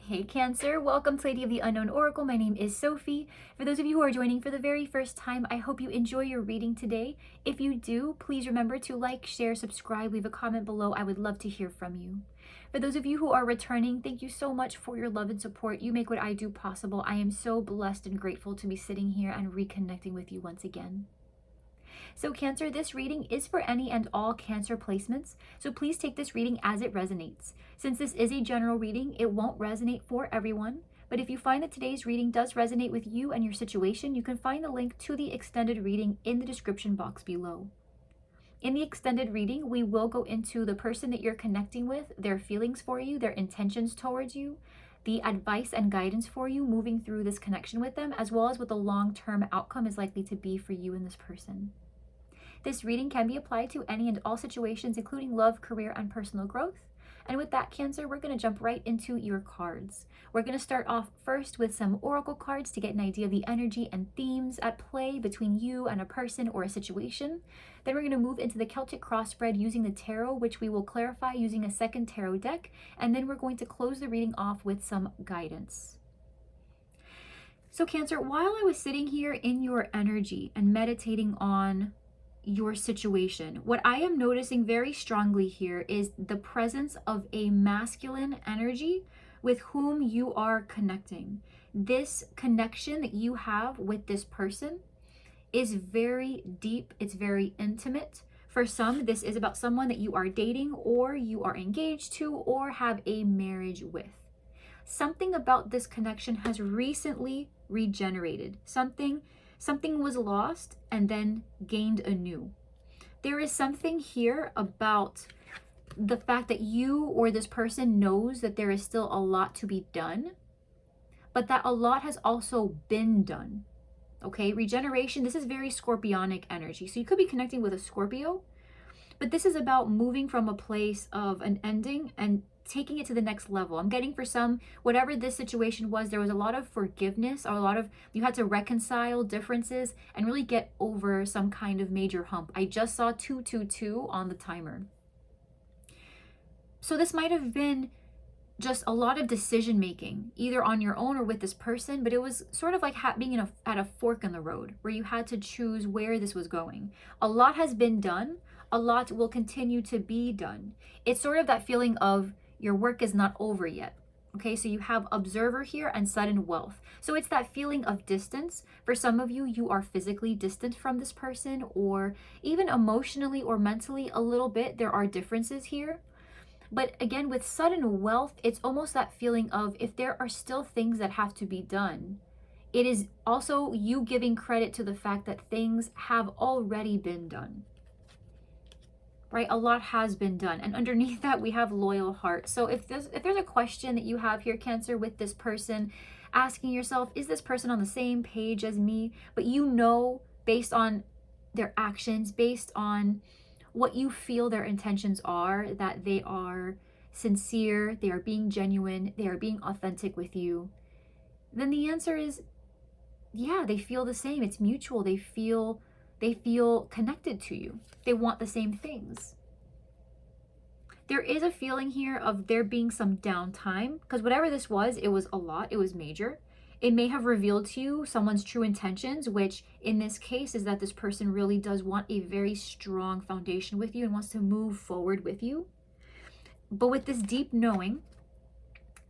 Hey Cancer, welcome to Lady of the Unknown Oracle. My name is Sophie. For those of you who are joining for the very first time, I hope you enjoy your reading today. If you do, please remember to like, share, subscribe, leave a comment below. I would love to hear from you. For those of you who are returning, thank you so much for your love and support. You make what I do possible. I am so blessed and grateful to be sitting here and reconnecting with you once again. So Cancer, this reading is for any and all Cancer placements, so please take this reading as it resonates. Since this is a general reading, it won't resonate for everyone, but if you find that today's reading does resonate with you and your situation, you can find the link to the extended reading in the description box below. In the extended reading, we will go into the person that you're connecting with, their feelings for you, their intentions towards you, the advice and guidance for you moving through this connection with them, as well as what the long-term outcome is likely to be for you and this person. This reading can be applied to any and all situations, including love, career, and personal growth. And with that, Cancer, we're going to jump right into your cards. We're going to start off first with some oracle cards to get an idea of the energy and themes at play between you and a person or a situation. Then we're going to move into the Celtic crossbreed using the tarot, which we will clarify using a second tarot deck. And then we're going to close the reading off with some guidance. So Cancer, while I was sitting here in your energy and meditating on your situation, what I am noticing very strongly here is the presence of a masculine energy with whom you are connecting. This connection that you have with this person is very deep, it's very intimate. For some, this is about someone that you are dating or you are engaged to or have a marriage with. Something about this connection has recently regenerated. Something was lost and then gained anew. There is something here about the fact that you or this person knows that there is still a lot to be done, but that a lot has also been done. Okay, regeneration, this is very scorpionic energy. So you could be connecting with a Scorpio, but this is about moving from a place of an ending and taking it to the next level. I'm getting for some, whatever this situation was, there was a lot of forgiveness, or you had to reconcile differences and really get over some kind of major hump. I just saw 222 on the timer. So this might have been just a lot of decision making, either on your own or with this person, but it was sort of like being at a fork in the road where you had to choose where this was going. A lot has been done. A lot will continue to be done. It's sort of that feeling of your work is not over yet. Okay, so you have observer here and sudden wealth. So it's that feeling of distance. For some of you, you are physically distant from this person, or even emotionally or mentally a little bit. There are differences here. But again, with sudden wealth, it's almost that feeling of if there are still things that have to be done, it is also you giving credit to the fact that things have already been done. Right? A lot has been done. And underneath that, we have loyal heart. So if there's a question that you have here, Cancer, with this person, asking yourself, is this person on the same page as me? But you know, based on their actions, based on what you feel their intentions are, that they are sincere, they are being genuine, they are being authentic with you, then the answer is, yeah, they feel the same. It's mutual. They feel connected to you. They want the same things. There is a feeling here of there being some downtime, because whatever this was, it was a lot, it was major. It may have revealed to you someone's true intentions, which in this case is that this person really does want a very strong foundation with you and wants to move forward with you. But with this deep knowing,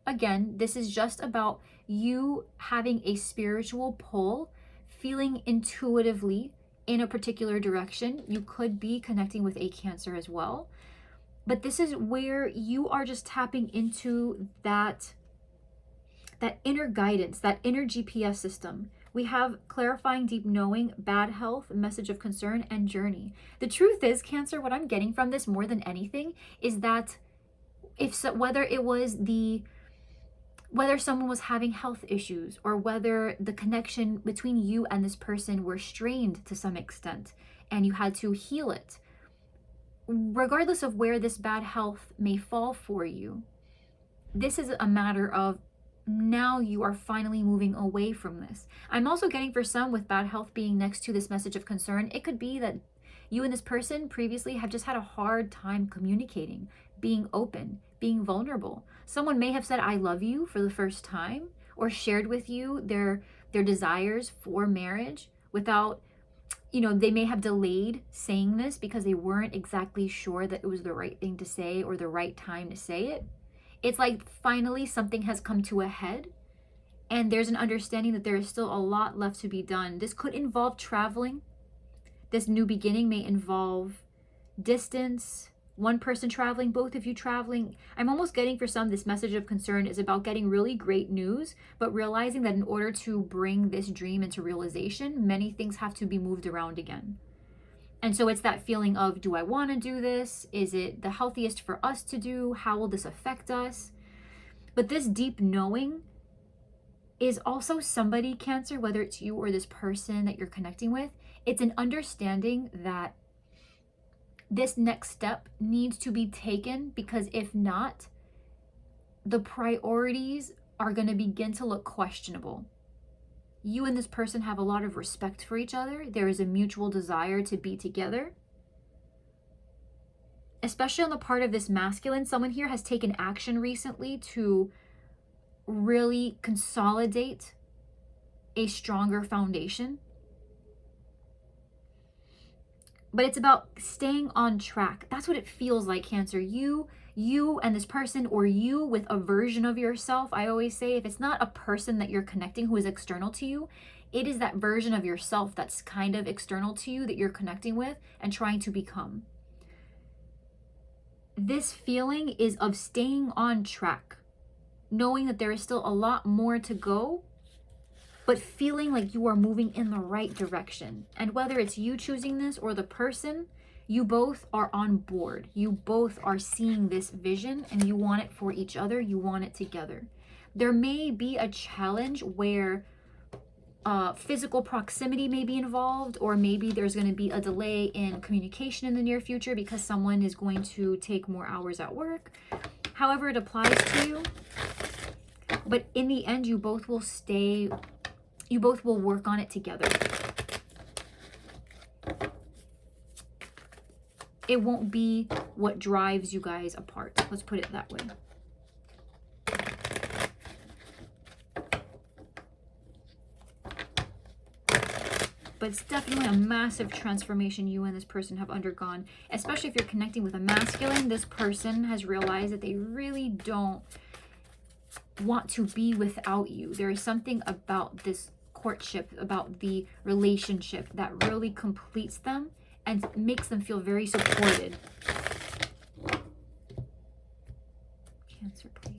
again, this is just about you having a spiritual pull, feeling intuitively in a particular direction. You could be connecting with a Cancer as well. But this is where you are just tapping into that inner guidance, that inner GPS system. We have clarifying deep knowing, bad health, message of concern, and journey. The truth is, Cancer, what I'm getting from this more than anything is that whether someone was having health issues, or whether the connection between you and this person were strained to some extent and you had to heal it, regardless of where this bad health may fall for you, this is a matter of now you are finally moving away from this. I'm also getting for some, with bad health being next to this message of concern, it could be that you and this person previously have just had a hard time communicating. being open, being vulnerable. Someone may have said, I love you for the first time, or shared with you their desires for marriage without, they may have delayed saying this because they weren't exactly sure that it was the right thing to say or the right time to say it. It's like finally something has come to a head, and there's an understanding that there is still a lot left to be done. This could involve traveling. This new beginning may involve distance, one person traveling, both of you traveling. I'm almost getting, for some, this message of concern is about getting really great news, but realizing that in order to bring this dream into realization, many things have to be moved around again. And so it's that feeling of, do I want to do this? Is it the healthiest for us to do? How will this affect us? But this deep knowing is also somebody, Cancer, whether it's you or this person that you're connecting with, it's an understanding that this next step needs to be taken, because if not, the priorities are going to begin to look questionable. You and this person have a lot of respect for each other. There is a mutual desire to be together. Especially on the part of this masculine, someone here has taken action recently to really consolidate a stronger foundation. But it's about staying on track. That's what it feels like, Cancer. You and this person, or you with a version of yourself. I always say, if it's not a person that you're connecting who is external to you, it is that version of yourself that's kind of external to you that you're connecting with and trying to become. This feeling is of staying on track, knowing that there is still a lot more to go, but feeling like you are moving in the right direction. And whether it's you choosing this or the person, you both are on board. You both are seeing this vision and you want it for each other. You want it together. There may be a challenge where physical proximity may be involved, or maybe there's going to be a delay in communication in the near future because someone is going to take more hours at work. However it applies to you. But in the end, you both will work on it together. It won't be what drives you guys apart. Let's put it that way. But it's definitely a massive transformation you and this person have undergone. Especially if you're connecting with a masculine, this person has realized that they really don't want to be without you. There is something about this courtship, about the relationship, that really completes them and makes them feel very supported. Cancer, please.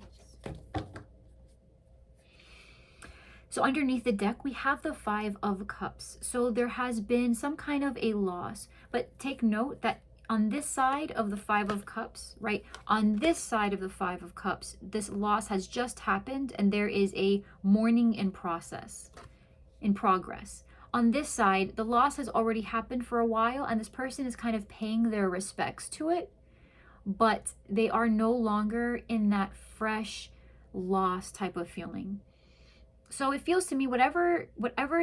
So underneath the deck, we have the Five of Cups. So there has been some kind of a loss, but take note that on this side of the Five of Cups, right? On this side of the Five of Cups, this loss has just happened and there is a mourning in progress. On this side, the loss has already happened for a while and this person is kind of paying their respects to it, but they are no longer in that fresh loss type of feeling. So it feels to me, whatever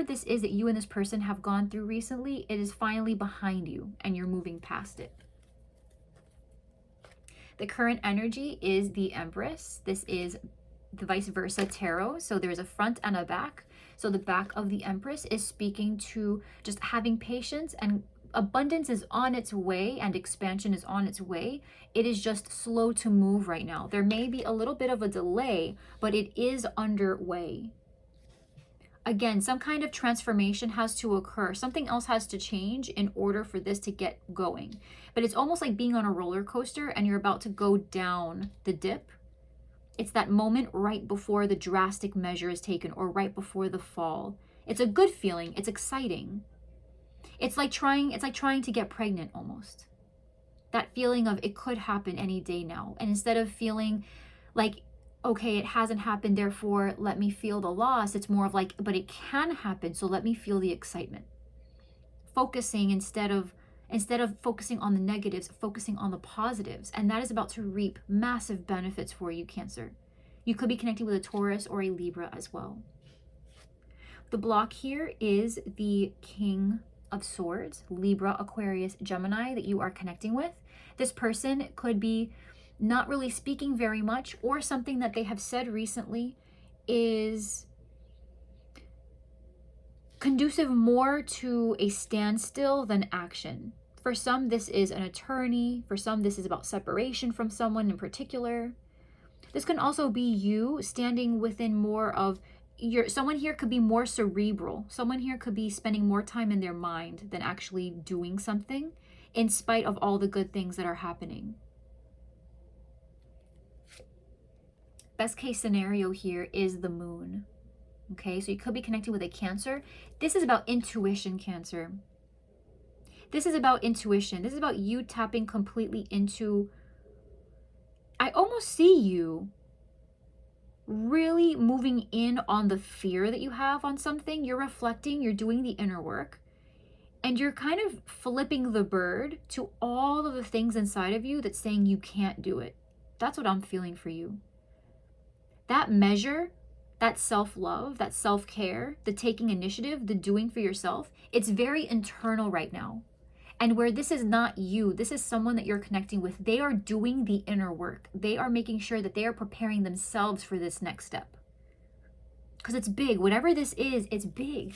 this is that you and this person have gone through recently, it is finally behind you and you're moving past it. The current energy is the Empress. This is the vice versa tarot. So there's a front and a back. So the back of the Empress is speaking to just having patience, and abundance is on its way and expansion is on its way. It is just slow to move right now. There may be a little bit of a delay, but it is underway. Again, some kind of transformation has to occur. Something else has to change in order for this to get going. But it's almost like being on a roller coaster and you're about to go down the dip. It's that moment right before the drastic measure is taken, or right before the fall. It's a good feeling. It's exciting. It's like trying to get pregnant almost. That feeling of it could happen any day now. And instead of feeling like, okay, it hasn't happened, therefore let me feel the loss, it's more of like, but it can happen, so let me feel the excitement. Focusing instead of focusing on the negatives, focusing on the positives. And that is about to reap massive benefits for you, Cancer. You could be connecting with a Taurus or a Libra as well. The block here is the King of Swords, Libra, Aquarius, Gemini, that you are connecting with. This person could be not really speaking very much, or something that they have said recently is conducive more to a standstill than action. For some, this is an attorney. For some, this is about separation from someone in particular. This can also be you standing within more of someone here could be more cerebral. Someone here could be spending more time in their mind than actually doing something, in spite of all the good things that are happening. Best case scenario here is the moon. Okay, so you could be connecting with a Cancer. This is about intuition, Cancer. This is about intuition. This is about you tapping completely into, I almost see you really moving in on the fear that you have on something. You're reflecting, you're doing the inner work, and you're kind of flipping the bird to all of the things inside of you that's saying you can't do it. That's what I'm feeling for you. That measure, that self-love, that self-care, the taking initiative, the doing for yourself, it's very internal right now. And where this is not you, this is someone that you're connecting with. They are doing the inner work. They are making sure that they are preparing themselves for this next step. Because it's big. Whatever this is, it's big.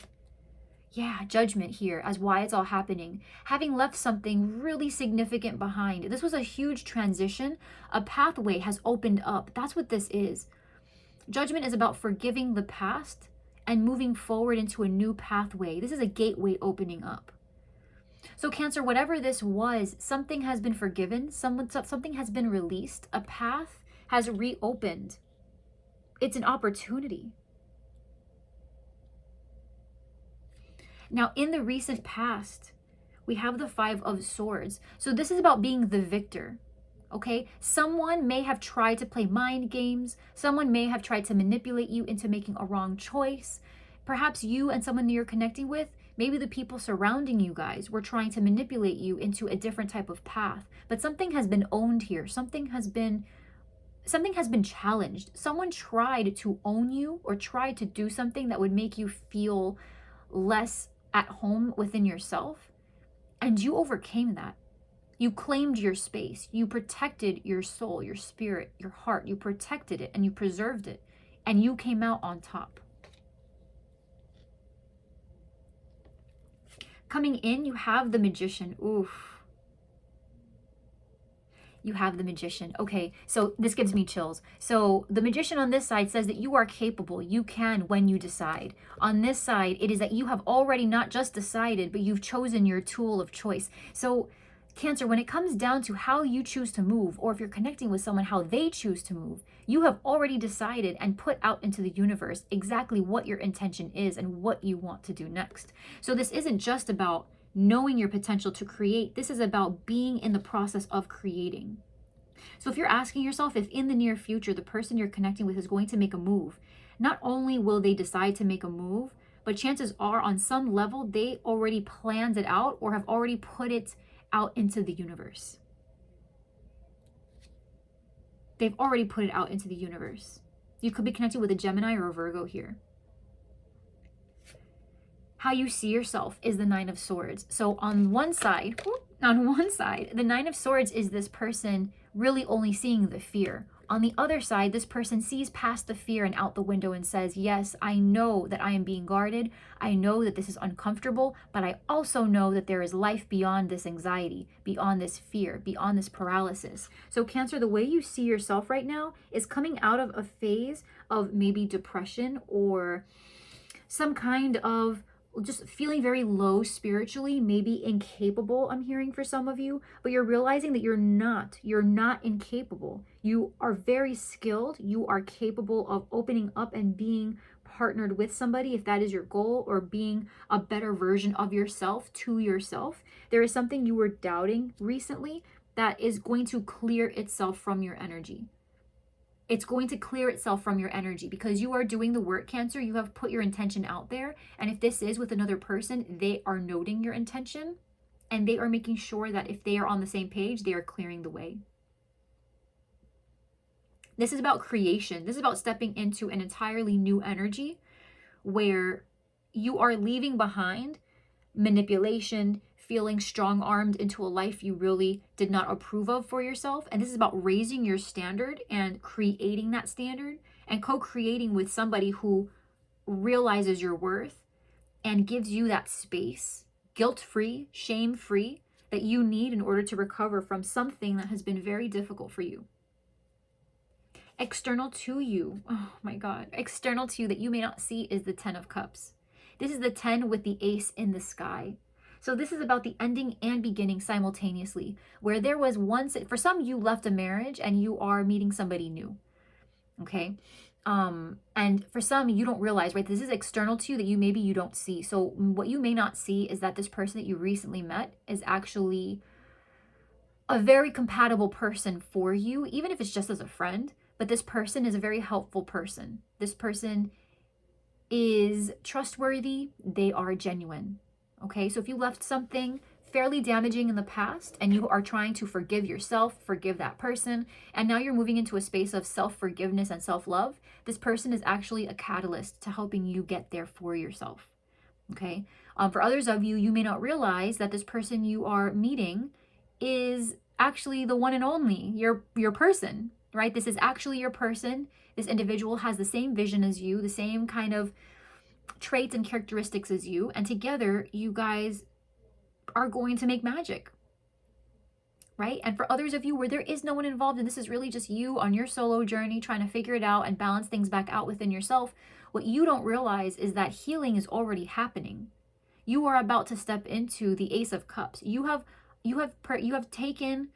Yeah, judgment here as why it's all happening. Having left something really significant behind. This was a huge transition. A pathway has opened up. That's what this is. Judgment is about forgiving the past and moving forward into a new pathway. This is a gateway opening up. So Cancer, whatever this was, something has been forgiven, something has been released, a path has reopened. It's an opportunity. Now, in the recent past, we have the Five of Swords. So this is about being the victor, okay? Someone may have tried to play mind games. Someone may have tried to manipulate you into making a wrong choice. Perhaps you and someone you're connecting with, maybe the people surrounding you guys were trying to manipulate you into a different type of path. But something has been owned here. Something has been challenged. Someone tried to own you or tried to do something that would make you feel less at home within yourself. And you overcame that. You claimed your space. You protected your soul, your spirit, your heart. You protected it and you preserved it. And you came out on top. Coming in, you have the Magician. Oof. You have the Magician. Okay, so this gives me chills. So the Magician on this side says that you are capable. You can when you decide. On this side, it is that you have already not just decided, but you've chosen your tool of choice. So Cancer, when it comes down to how you choose to move, or if you're connecting with someone, how they choose to move, you have already decided and put out into the universe exactly what your intention is and what you want to do next. So this isn't just about knowing your potential to create. This is about being in the process of creating. So if you're asking yourself if in the near future, the person you're connecting with is going to make a move, not only will they decide to make a move, but chances are on some level, they already planned it out or have already put it out into the universe. They've already put it out into the universe. You could be connected with a Gemini or a Virgo here. How you see yourself is the Nine of Swords. So on one side, the Nine of Swords is this person really only seeing the fear. On the other side, this person sees past the fear and out the window and says, yes, I know that I am being guarded. I know that this is uncomfortable, but I also know that there is life beyond this anxiety, beyond this fear, beyond this paralysis. So Cancer, the way you see yourself right now is coming out of a phase of maybe depression or some kind of just feeling very low spiritually, maybe incapable, I'm hearing for some of you, but you're realizing that you're not incapable. You are very skilled. You are capable of opening up and being partnered with somebody if that is your goal, or being a better version of yourself to yourself. There is something you were doubting recently that is going to clear itself from your energy. It's going to clear itself from your energy because you are doing the work, Cancer. You have put your intention out there. And if this is with another person, they are noting your intention and they are making sure that if they are on the same page, they are clearing the way. This is about creation. This is about stepping into an entirely new energy where you are leaving behind manipulation, feeling strong-armed into a life you really did not approve of for yourself. And this is about raising your standard and creating that standard and co-creating with somebody who realizes your worth and gives you that space, guilt-free, shame-free, that you need in order to recover from something that has been very difficult for you. External to you, oh my God, external to you that you may not see is the 10 of Cups. This is the 10 with the ace in the sky. So this is about the ending and beginning simultaneously, where there was once, for some, you left a marriage and you are meeting somebody new, okay? And for some, you don't realize, right? This is external to you that maybe you don't see. So what you may not see is that this person that you recently met is actually a very compatible person for you, even if it's just as a friend. But this person is a very helpful person. This person is trustworthy. They are genuine. Okay, so if you left something fairly damaging in the past and you are trying to forgive yourself, forgive that person, and now you're moving into a space of self-forgiveness and self-love, this person is actually a catalyst to helping you get there for yourself. Okay, for others of you, you may not realize that this person you are meeting is actually the one and only, your person, right? This is actually your person. This individual has the same vision as you, the same kind of traits and characteristics as you, and together you guys are going to make magic, right? And for others of you where there is no one involved and this is really just you on your solo journey trying to figure it out and balance things back out within yourself, what you don't realize is that healing is already happening. You are about to step into the Ace of Cups. You have taken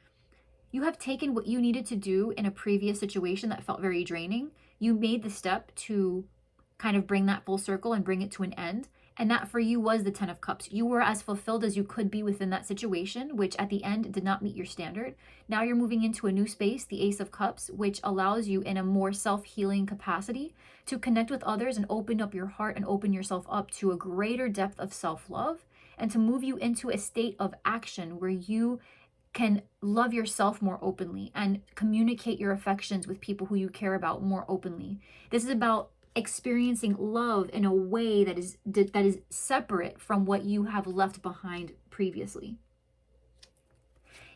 what you needed to do in a previous situation that felt very draining. You made the step to kind of bring that full circle and bring it to an end. And that for you was the 10 of Cups. You were as fulfilled as you could be within that situation, which at the end did not meet your standard. Now you're moving into a new space, the Ace of Cups, which allows you in a more self-healing capacity to connect with others and open up your heart and open yourself up to a greater depth of self-love and to move you into a state of action where you can love yourself more openly and communicate your affections with people who you care about more openly. This is about experiencing love in a way that is separate from what you have left behind previously.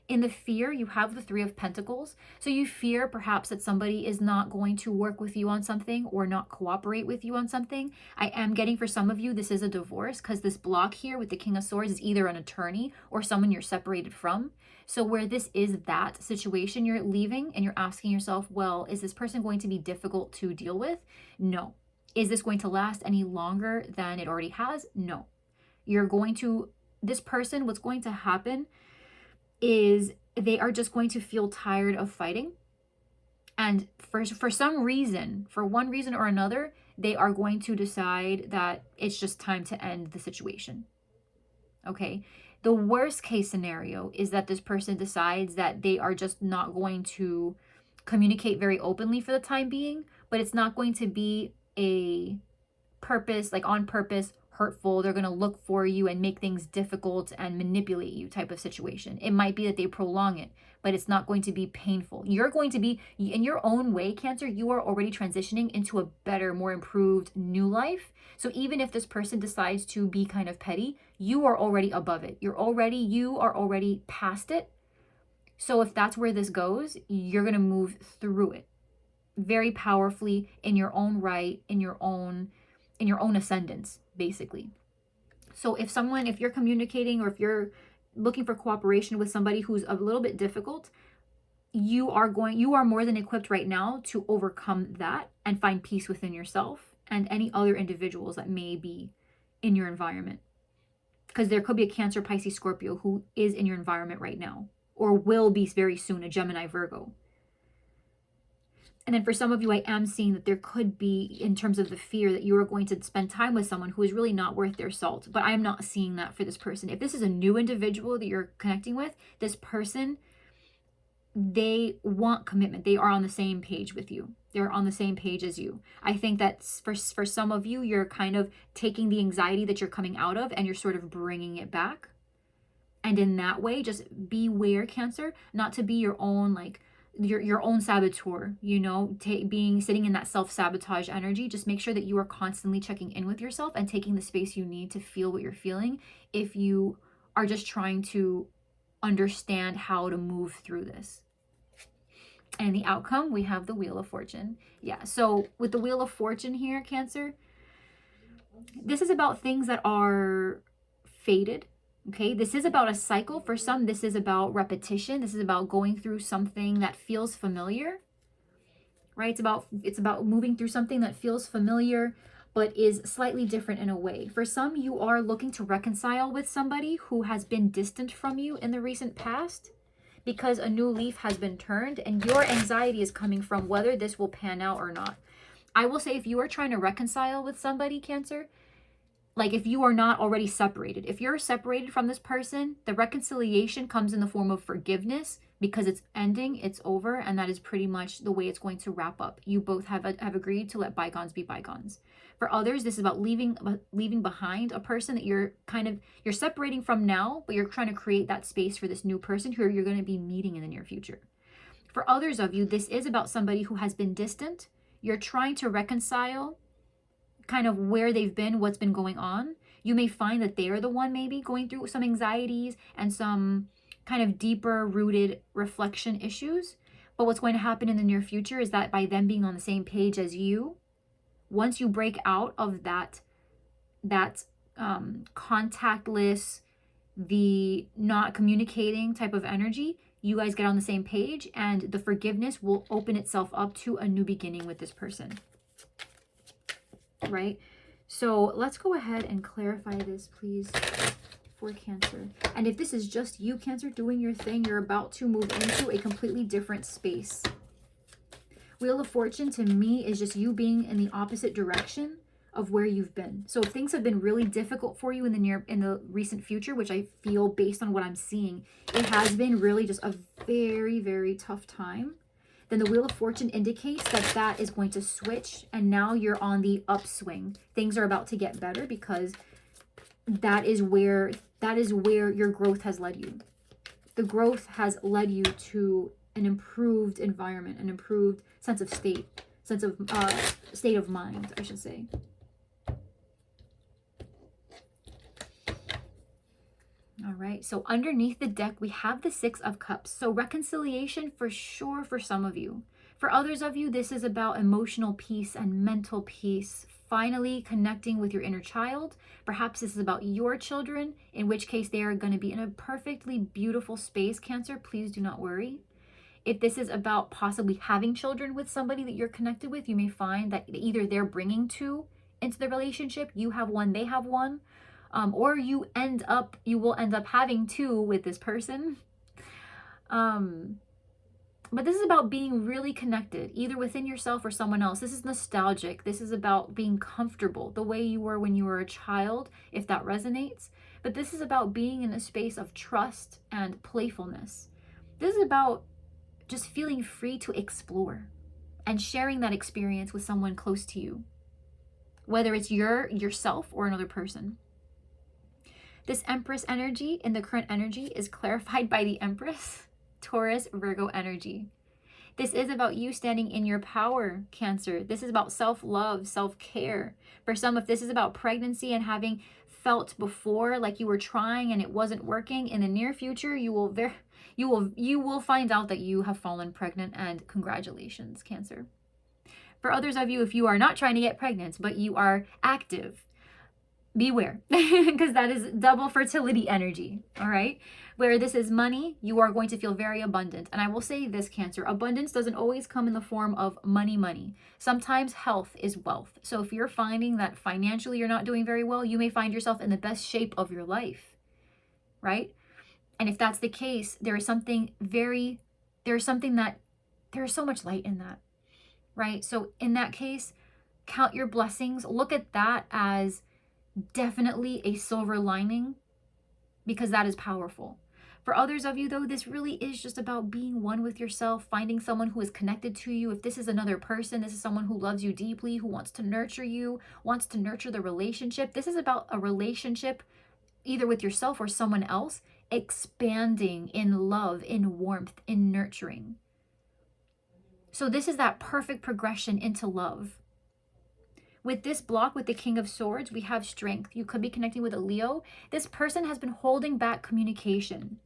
In the fear, you have the 3 of Pentacles. So you fear perhaps that somebody is not going to work with you on something or not cooperate with you on something. I am getting for some of you, this is a divorce because this block here with the King of Swords is either an attorney or someone you're separated from. So where this is that situation, you're leaving and you're asking yourself, well, is this person going to be difficult to deal with? No. Is this going to last any longer than it already has? No. This person, what's going to happen is they are just going to feel tired of fighting. And for some reason, for one reason or another, they are going to decide that it's just time to end the situation. Okay? The worst case scenario is that this person decides that they are just not going to communicate very openly for the time being, but it's not going to be a purpose, like on purpose, hurtful. They're going to look for you and make things difficult and manipulate you type of situation. It might be that they prolong it, but it's not going to be painful. You're going to be, in your own way, Cancer, you are already transitioning into a better, more improved new life. So even if this person decides to be kind of petty, you are already above it. You are already past it. So if that's where this goes, you're going to move through it very powerfully in your own right, in your own ascendance, basically. So if you're communicating or if you're looking for cooperation with somebody who's a little bit difficult, you are more than equipped right now to overcome that and find peace within yourself and any other individuals that may be in your environment. Because there could be a Cancer, Pisces, Scorpio who is in your environment right now or will be very soon, a Gemini, Virgo. And then for some of you, I am seeing that there could be, in terms of the fear, that you are going to spend time with someone who is really not worth their salt. But I am not seeing that for this person. If this is a new individual that you're connecting with, this person, they want commitment. They are on the same page with you. They're on the same page as you. I think that for some of you, you're kind of taking the anxiety that you're coming out of and you're sort of bringing it back. And in that way, just beware, Cancer, not to be your own, your own saboteur, sitting in that self-sabotage energy. Just make sure that you are constantly checking in with yourself and taking the space you need to feel what you're feeling if you are just trying to understand how to move through this. And the outcome, we have the Wheel of Fortune. Yeah, so with the Wheel of Fortune here, Cancer, this is about things that are faded. Okay, this is about a cycle. For some, this is about repetition. This is about going through something that feels familiar, right? It's about moving through something that feels familiar, but is slightly different in a way. For some, you are looking to reconcile with somebody who has been distant from you in the recent past, because a new leaf has been turned, and your anxiety is coming from whether this will pan out or not. I will say, if you are trying to reconcile with somebody, Cancer, like if you are not already separated, if you're separated from this person, the reconciliation comes in the form of forgiveness, because it's ending, it's over, and that is pretty much the way it's going to wrap up. You both have agreed to let bygones be bygones. For others, this is about leaving behind a person that you're separating from now, but you're trying to create that space for this new person who you're going to be meeting in the near future. For others of you, this is about somebody who has been distant. You're trying to reconcile kind of where they've been, what's been going on. You may find that they are the one maybe going through some anxieties and some kind of deeper rooted reflection issues. But what's going to happen in the near future is that by them being on the same page as you, once you break out of that contactless, the not communicating type of energy, you guys get on the same page, and the forgiveness will open itself up to a new beginning with this person. Right? So let's go ahead and clarify this, please, for Cancer. And if this is just you, Cancer, doing your thing, you're about to move into a completely different space. Wheel of Fortune to me is just you being in the opposite direction of where you've been. So if things have been really difficult for you in the recent future, which I feel based on what I'm seeing, it has been really just a very, very tough time, then the Wheel of Fortune indicates that that is going to switch, and now you're on the upswing. Things are about to get better, because that is where your growth has led you. The growth has led you to an improved environment, an improved state of mind, I should say. All right, so underneath the deck, we have the Six of Cups. So reconciliation for sure for some of you. For others of you, this is about emotional peace and mental peace, finally connecting with your inner child. Perhaps this is about your children, in which case they are going to be in a perfectly beautiful space, Cancer. Please do not worry. If this is about possibly having children with somebody that you're connected with, you may find that either they're bringing two into the relationship, you have one, they have one, or you will end up having two with this person. But this is about being really connected, either within yourself or someone else. This is nostalgic. This is about being comfortable the way you were when you were a child, if that resonates. But this is about being in a space of trust and playfulness. This is about just feeling free to explore and sharing that experience with someone close to you, whether it's yourself or another person. This Empress energy in the current energy is clarified by the Empress, Taurus, Virgo energy. This is about you standing in your power, Cancer. This is about self-love, self-care. For some, if this is about pregnancy and having felt before like you were trying and it wasn't working, in the near future, you will find out that you have fallen pregnant, and congratulations, Cancer. For others of you, if you are not trying to get pregnant, but you are active, beware, because that is double fertility energy, all right? Where this is money, you are going to feel very abundant. And I will say this, Cancer, abundance doesn't always come in the form of money. Sometimes health is wealth. So if you're finding that financially you're not doing very well, you may find yourself in the best shape of your life, right? And if that's the case, there is so much light in that, right? So in that case, count your blessings. Look at that as definitely a silver lining, because that is powerful. For others of you, though, this really is just about being one with yourself, finding someone who is connected to you. If this is another person, this is someone who loves you deeply, who wants to nurture you, wants to nurture the relationship. This is about a relationship either with yourself or someone else, expanding in love, in warmth, in nurturing. So this is that perfect progression into love, With this block, with the King of Swords, we have strength. You could be connecting with a Leo. This person has been holding back communication.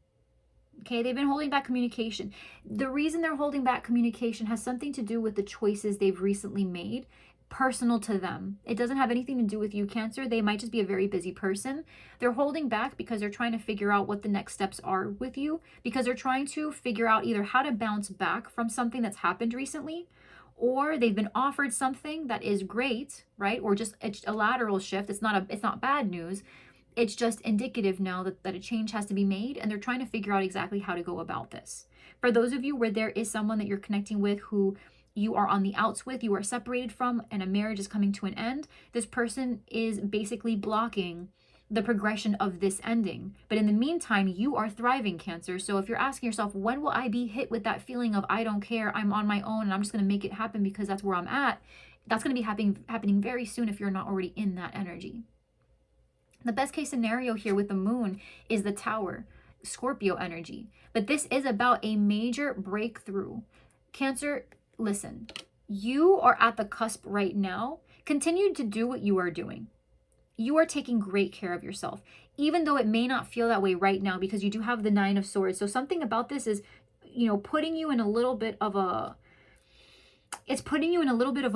Okay, they've been holding back communication. The reason they're holding back communication has something to do with the choices they've recently made, personal to them. It doesn't have anything to do with you, Cancer. They might just be a very busy person. They're holding back because they're trying to figure out what the next steps are with you, because they're trying to figure out either how to bounce back from something that's happened recently, or they've been offered something that is great, right? Or just a lateral shift. It's not bad news. It's just indicative now that a change has to be made, and they're trying to figure out exactly how to go about this. For those of you where there is someone that you're connecting with who you are on the outs with, you are separated from, and a marriage is coming to an end, this person is basically blocking the progression of this ending. But in the meantime, you are thriving, Cancer. So if you're asking yourself, when will I be hit with that feeling of I don't care, I'm on my own, and I'm just going to make it happen because that's where I'm at, that's going to be happening very soon if you're not already in that energy. The best case scenario here with the moon is the Tower, Scorpio energy. But this is about a major breakthrough. Cancer, listen, you are at the cusp right now. Continue to do what you are doing. You are taking great care of yourself, even though it may not feel that way right now because you do have the Nine of Swords. So something about this is, putting you in a little bit of a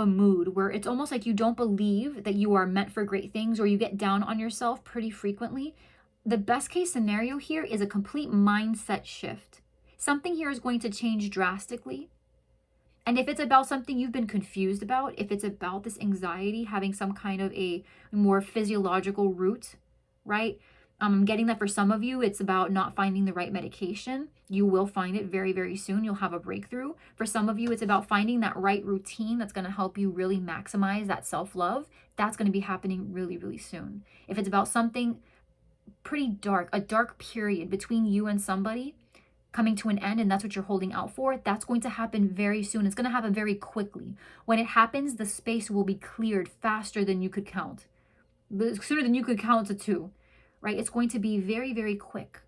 mood where it's almost like you don't believe that you are meant for great things, or you get down on yourself pretty frequently. The best case scenario here is a complete mindset shift. Something here is going to change drastically. And if it's about something you've been confused about, if it's about this anxiety having some kind of a more physiological root, right? I'm getting that for some of you, it's about not finding the right medication. You will find it very, very soon. You'll have a breakthrough. For some of you, it's about finding that right routine that's going to help you really maximize that self-love. That's going to be happening really, really soon. If it's about something pretty dark, a dark period between you and somebody coming to an end, and that's what you're holding out for, that's going to happen very soon. It's going to happen very quickly. When it happens, the space will be cleared faster than you could count. Sooner than you could count to 2, right? It's going to be very, very quick.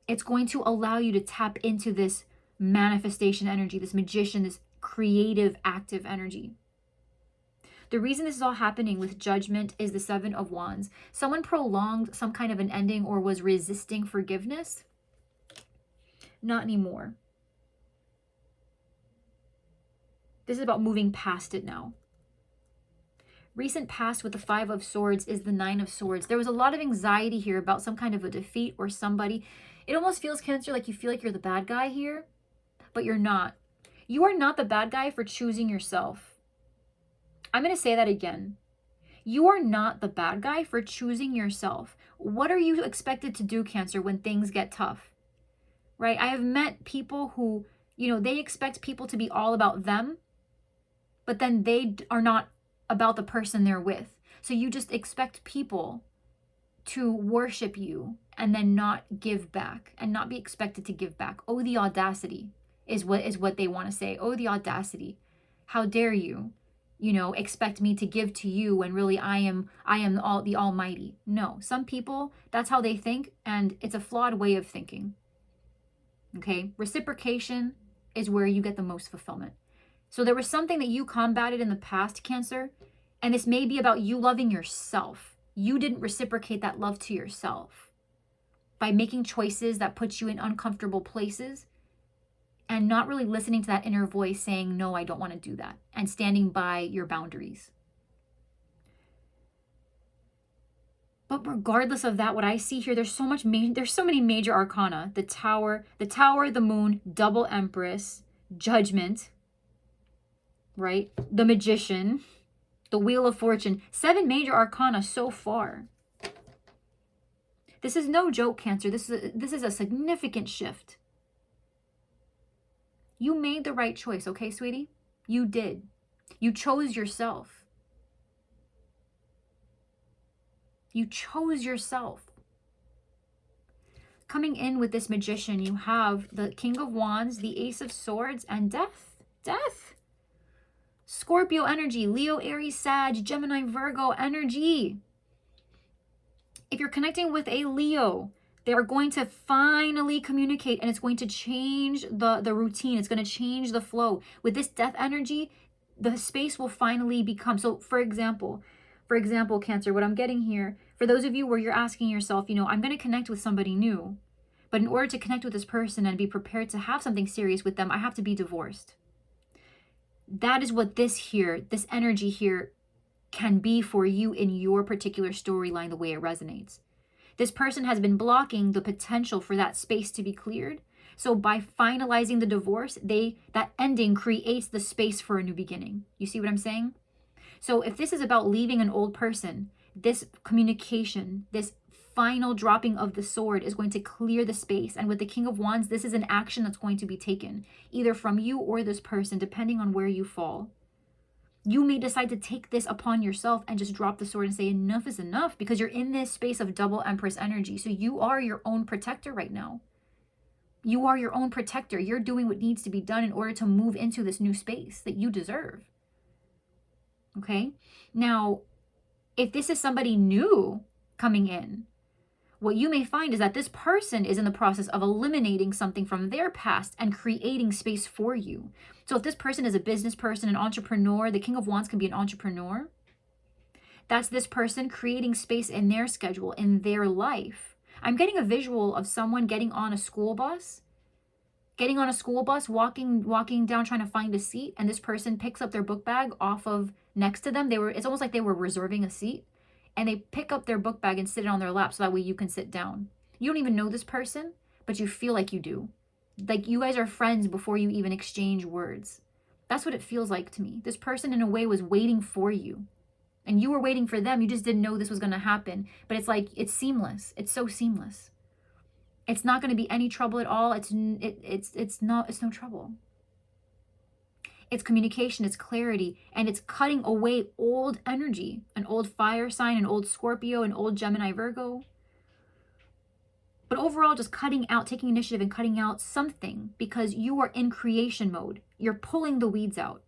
It's going to allow you to tap into this manifestation energy, this magician, this creative, active energy. The reason this is all happening with Judgment is the Seven of Wands. Someone prolonged some kind of an ending or was resisting forgiveness. Not anymore. This is about moving past it now. Recent past with the Five of Swords is the Nine of Swords. There was a lot of anxiety here about some kind of a defeat or somebody. It almost feels, Cancer, like you feel like you're the bad guy here, but you're not. You are not the bad guy for choosing yourself. I'm going to say that again. You are not the bad guy for choosing yourself. What are you expected to do, Cancer, when things get tough? Right? I have met people who, they expect people to be all about them, but then they are not about the person they're with. So you just expect people to worship you and then not give back and not be expected to give back. Oh, the audacity is what they want to say. Oh, the audacity. How dare you, expect me to give to you when really I am the Almighty. No, some people, that's how they think, and it's a flawed way of thinking. Okay, reciprocation is where you get the most fulfillment. So there was something that you combated in the past, Cancer, and this may be about you loving yourself. You didn't reciprocate that love to yourself by making choices that put you in uncomfortable places and not really listening to that inner voice saying, no, I don't want to do that, and standing by your boundaries. But regardless of that, what I see here, there's so many major arcana. The Tower, the Moon, Double Empress, Judgment, right? The Magician, the Wheel of Fortune. 7 major arcana so far. This is no joke, Cancer. This is a significant shift. You made the right choice, okay, sweetie? You did. You chose yourself. You chose yourself. Coming in with this Magician, you have the King of Wands, the Ace of Swords, and Death. Death. Scorpio energy, Leo, Aries, Sag, Gemini, Virgo energy. If you're connecting with a Leo, they are going to finally communicate, and it's going to change the routine. It's going to change the flow. With this Death energy, the space will finally become, so for example, Cancer, what I'm getting here, for those of you where you're asking yourself, I'm going to connect with somebody new, but in order to connect with this person and be prepared to have something serious with them, I have to be divorced. That is what this energy here can be for you in your particular storyline, the way it resonates. This person has been blocking the potential for that space to be cleared. So by finalizing the divorce, that ending creates the space for a new beginning. You see what I'm saying? So if this is about leaving an old person, this communication, this final dropping of the sword is going to clear the space. And with the King of Wands, this is an action that's going to be taken, either from you or this person, depending on where you fall. You may decide to take this upon yourself and just drop the sword and say enough is enough, because you're in this space of double Empress energy. So you are your own protector right now. You are your own protector. You're doing what needs to be done in order to move into this new space that you deserve. Okay? Now, if this is somebody new coming in, what you may find is that this person is in the process of eliminating something from their past and creating space for you. So if this person is a business person, an entrepreneur, the King of Wands can be an entrepreneur. That's this person creating space in their schedule, in their life. I'm getting a visual of someone getting on a school bus, walking down, trying to find a seat, and this person picks up their book bag off of next to them. It's almost like they were reserving a seat. And they pick up their book bag and sit it on their lap so that way you can sit down. You don't even know this person, but you feel like you do. Like you guys are friends before you even exchange words. That's what it feels like to me. This person in a way was waiting for you. And you were waiting for them. You just didn't know this was going to happen. But it's like, it's seamless. It's so seamless. It's not going to be any trouble at all. It's no trouble. It's communication, it's clarity, and it's cutting away old energy, an old fire sign, an old Scorpio, an old Gemini, Virgo. But overall, just cutting out, taking initiative and cutting out something, because you are in creation mode. You're pulling the weeds out.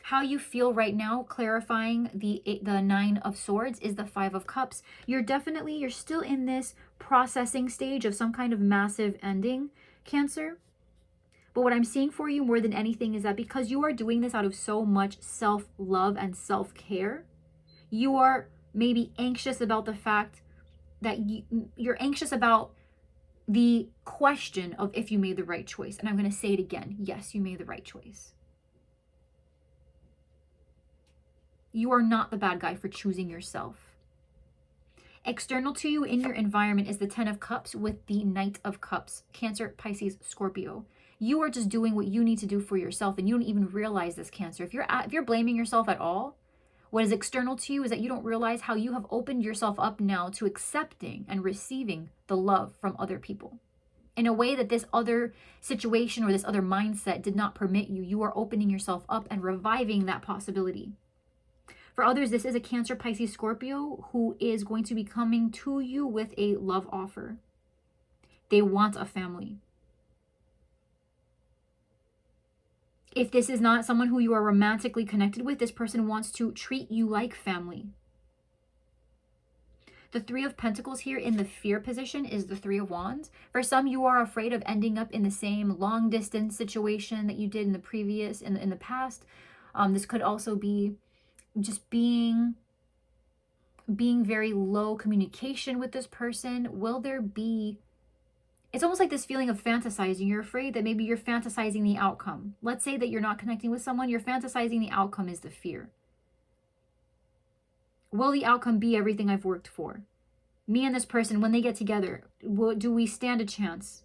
How you feel right now, clarifying the Nine of Swords, is the Five of Cups. You're still in this processing stage of some kind of massive ending, Cancer. But what I'm seeing for you more than anything is that because you are doing this out of so much self-love and self-care, you are maybe anxious about the fact that you're anxious about the question of if you made the right choice. And I'm going to say it again. Yes, you made the right choice. You are not the bad guy for choosing yourself. External to you in your environment is the Ten of Cups with the Knight of Cups. Cancer, Pisces, Scorpio. You are just doing what you need to do for yourself, and you don't even realize this, Cancer. If you're blaming yourself at all, what is external to you is that you don't realize how you have opened yourself up now to accepting and receiving the love from other people. In a way that this other situation or this other mindset did not permit you. You are opening yourself up and reviving that possibility. For others, this is a Cancer, Pisces, Scorpio who is going to be coming to you with a love offer. They want a family. If this is not someone who you are romantically connected with, this person wants to treat you like family. The Three of Pentacles here in the fear position is the Three of Wands. For some, you are afraid of ending up in the same long distance situation that you did in the past. This could also be just being very low communication with this person. Will there be, it's almost like this feeling of fantasizing. You're afraid that maybe you're fantasizing the outcome. Let's say that you're not connecting with someone, you're fantasizing the outcome is the fear. Will the outcome be everything I've worked for? Me and this person, when they get together, do we stand a chance?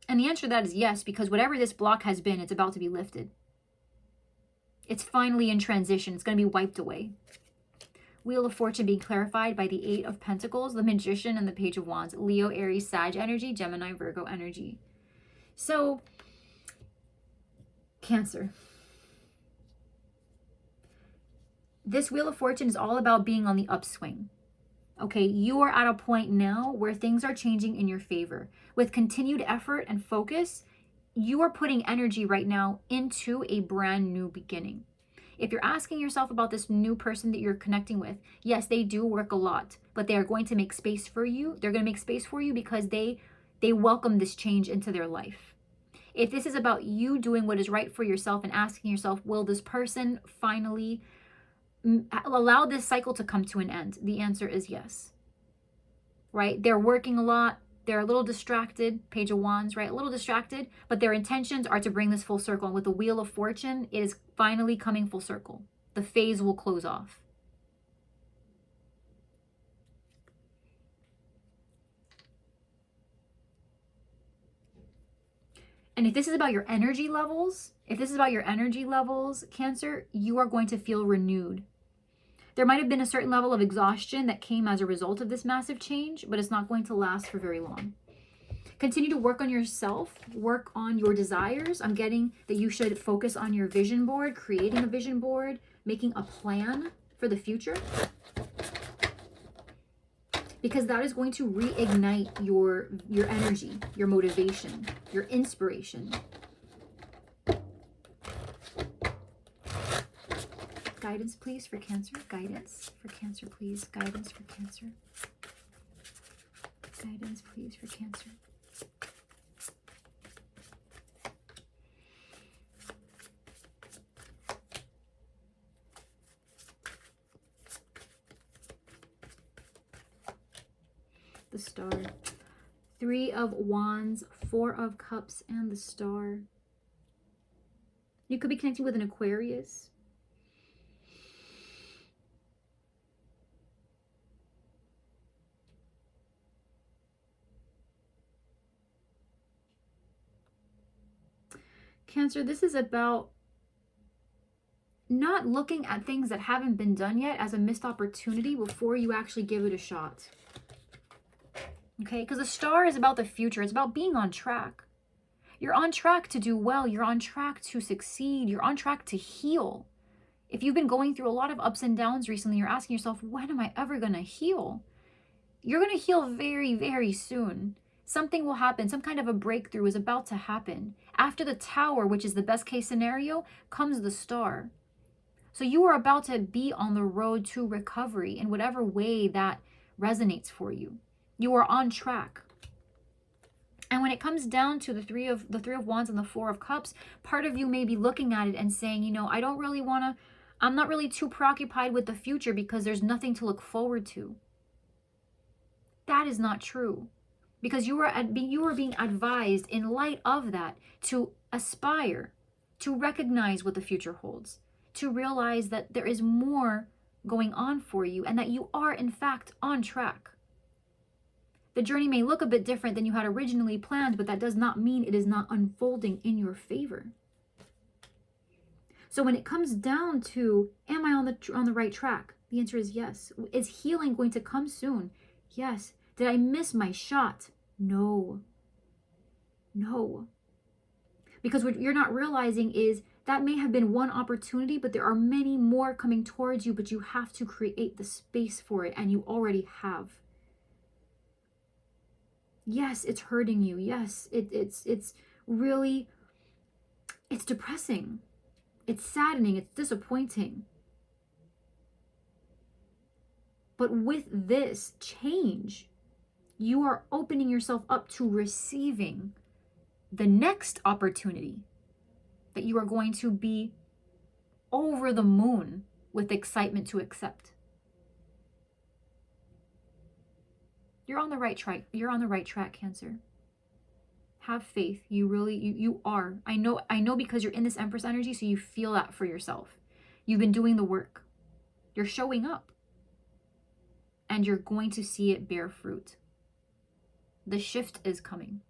And the answer to that is yes, because whatever this block has been, it's about to be lifted. It's finally in transition. It's going to be wiped away. Wheel of Fortune being clarified by the Eight of Pentacles, the Magician, and the Page of Wands. Leo, Aries, Sag energy, Gemini, Virgo energy. So, Cancer. This Wheel of Fortune is all about being on the upswing. Okay, you are at a point now where things are changing in your favor. With continued effort and focus, you are putting energy right now into a brand new beginning. If you're asking yourself about this new person that you're connecting with, yes, they do work a lot, but they are going to make space for you. They're going to make space for you because they welcome this change into their life. If this is about you doing what is right for yourself and asking yourself, will this person finally allow this cycle to come to an end? The answer is yes, right? They're working a lot. They're a little distracted, Page of Wands, right? A little distracted, but their intentions are to bring this full circle. And with the Wheel of Fortune, it is finally coming full circle. The phase will close off. And if this is about your energy levels, Cancer, you are going to feel renewed. There might have been a certain level of exhaustion that came as a result of this massive change, but it's not going to last for very long. Continue to work on yourself, work on your desires. I'm getting that you should focus on your vision board, creating a vision board, making a plan for the future, because that is going to reignite your energy, your motivation, your inspiration. Guidance, please, for Cancer. Guidance for Cancer, please. Guidance for Cancer. Guidance, please, for Cancer. The Star. 3 of Wands, 4 of Cups, and the Star. You could be connecting with an Aquarius. Cancer, this is about not looking at things that haven't been done yet as a missed opportunity before you actually give it a shot. Okay, because the Star is about the future. It's about being on track. You're on track to do well. You're on track to succeed. You're on track to heal. If you've been going through a lot of ups and downs recently, you're asking yourself, when am I ever going to heal? You're going to heal very, very soon. Something will happen. Some kind of a breakthrough is about to happen. After the Tower, which is the best case scenario, comes the Star. So you are about to be on the road to recovery in whatever way that resonates for you. You are on track. And when it comes down to the three of Wands and the 4 of Cups, part of you may be looking at it and saying, you know, I'm not really too preoccupied with the future because there's nothing to look forward to. That is not true. Because you are being advised in light of that to aspire, to recognize what the future holds, to realize that there is more going on for you and that you are in fact on track. The journey may look a bit different than you had originally planned, but that does not mean it is not unfolding in your favor. So when it comes down to, am I on the right track? The answer is yes. Is healing going to come soon? Yes. Did I miss my shot? No. No. Because what you're not realizing is that may have been one opportunity, but there are many more coming towards you, but you have to create the space for it, and you already have. Yes, it's hurting you. Yes, it's really, it's depressing. It's saddening. It's disappointing. But with this change, you are opening yourself up to receiving the next opportunity that you are going to be over the moon with excitement to accept. You're on the right track. You're on the right track, Cancer. Have faith. You are. I know because you're in this Empress energy, so you feel that for yourself. You've been doing the work. You're showing up. And you're going to see it bear fruit. The shift is coming.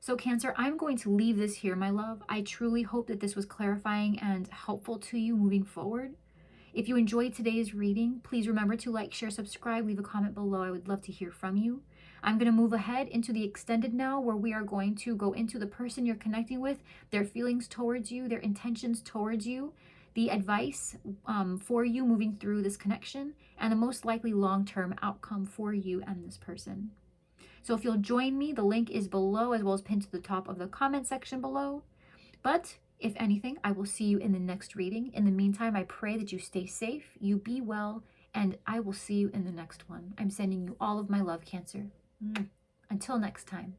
So Cancer, I'm going to leave this here, my love. I truly hope that this was clarifying and helpful to you moving forward. If you enjoyed today's reading, please remember to like, share, subscribe, leave a comment below. I would love to hear from you. I'm going to move ahead into the extended now, where we are going to go into the person you're connecting with, their feelings towards you, their intentions towards you, the advice for you moving through this connection, and the most likely long-term outcome for you and this person. So if you'll join me, the link is below as well as pinned to the top of the comment section below. But if anything, I will see you in the next reading. In the meantime, I pray that you stay safe, you be well, and I will see you in the next one. I'm sending you all of my love, Cancer. Until next time.